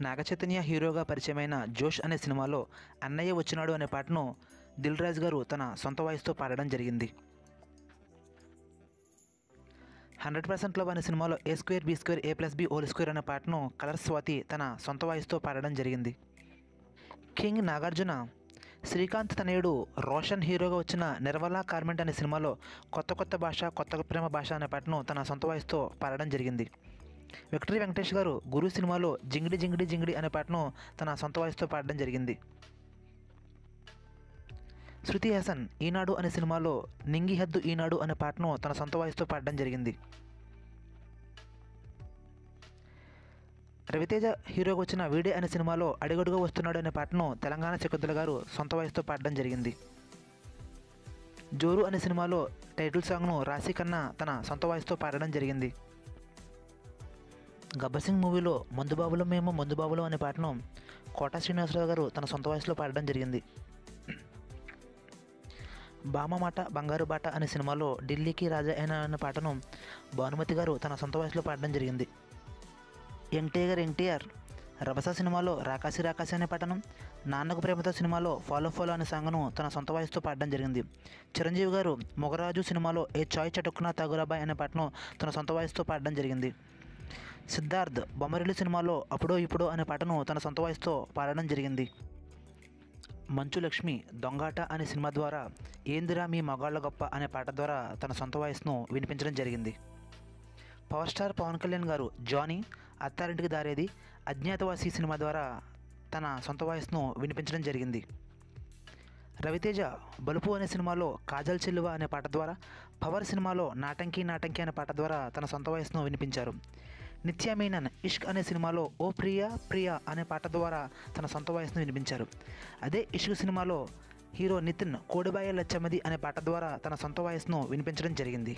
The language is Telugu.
నాగచైతన్య హీరోగా పరిచయమైన 'జోష్' అనే సినిమాలో 'అన్నయ్య వచ్చినాడు' అనే పాటను దిల్ రాజు గారు తన సొంత వాయిస్తో పాడడం జరిగింది. 100% లవ్ అనే సినిమాలో 'A square B square A plus B whole square' అనే పాటను కలర్స్ స్వాతి తన సొంత వాయిస్తో పాడడం జరిగింది. కింగ్ నాగార్జున శ్రీకాంత్ తనయుడు రోషన్ హీరోగా వచ్చిన 'నిర్మలా కార్మెంట్' అనే సినిమాలో 'కొత్త కొత్త భాష కొత్త ప్రేమ భాష' అనే పాటను తన సొంత వాయిస్తో పాడడం జరిగింది. విక్టరీ వెంకటేష్ గారు 'గురు' సినిమాలో 'జింగిడి జింగిడి జింగిడి' అనే పాటను తన సొంత వాయిస్తో పాడడం జరిగింది. శృతి హాసన్ 'ఈనాడు' అనే సినిమాలో 'నింగి హద్దు ఈనాడు' అనే పాటను తన సొంత వాయిస్తో పాడడం జరిగింది. రవితేజ హీరోగా వచ్చిన 'వీడే' అనే సినిమాలో 'అడుగడుగా వస్తున్నాడు' అనే పాటను తెలంగాణ శకుంతల గారు సొంత వాయిస్తో పాడడం జరిగింది. 'జోరు' అనే సినిమాలో టైటిల్ సాంగ్ను రాశి ఖన్నా తన సొంత వాయిస్తో పాడడం జరిగింది. 'గబ్బర్ సింగ్' మూవీలో 'మందుబాబులం మేము మందుబాబులం' అనే పాటను కోట శ్రీనివాసరావు గారు తన సొంత వాయిస్లో పాడడం జరిగింది. 'బామ మాట బంగారు బాట' అనే సినిమాలో 'ఢిల్లీకి రాజా అయినా' అనే పాటను భానుమతి గారు తన సొంత వాయిస్లో పాడడం జరిగింది. ఎన్టీఆర్ 'రభస' సినిమాలో 'రాకాసి రాకాసి' అనే పాటను, 'నాన్నకు ప్రేమతో' సినిమాలో 'ఫాలో ఫాలో' అనే సాంగ్ను తన సొంత వాయిస్తో పాడడం జరిగింది. చిరంజీవి గారు 'మొగరాజు' సినిమాలో 'ఏ చాయ్ చటుక్కున తాగురాబాయ్' అనే పాటను తన సొంత వాయిస్తో పాడడం జరిగింది. సిద్ధార్థ్ 'బొమ్మరిల్లు' సినిమాలో 'అప్పుడో ఇప్పుడో' అనే పాటను తన సొంత వాయిస్తో పాడడం జరిగింది. మంచు లక్ష్మి 'దొంగాట' అనే సినిమా ద్వారా 'ఏందిరా మీ మగాళ్ళ గొప్ప' అనే పాట ద్వారా తన సొంత వాయిస్ను వినిపించడం జరిగింది. పవర్ స్టార్ పవన్ కళ్యాణ్ గారు 'జానీ' 'అత్తారింటికి దారేది' 'అజ్ఞాతవాసి' సినిమా ద్వారా తన సొంత వాయిస్ను వినిపించడం జరిగింది. రవితేజ 'బలుపు' అనే సినిమాలో 'కాజల్ చెల్లువ' అనే పాట ద్వారా, 'పవర్' సినిమాలో 'నాటంకి నాటంకి' అనే పాట ద్వారా తన సొంత వాయిస్ను వినిపించారు. నిత్యా మీనన్ 'ఇష్క్' అనే సినిమాలో 'ఓ ప్రియా ప్రియా' అనే పాట ద్వారా తన సొంత వాయిస్ను వినిపించారు. అదే 'ఇష్క్' సినిమాలో హీరో నితిన్ 'కోడిబాయ లచ్చమ్మది' అనే పాట ద్వారా తన సొంత వాయిస్ను వినిపించడం జరిగింది.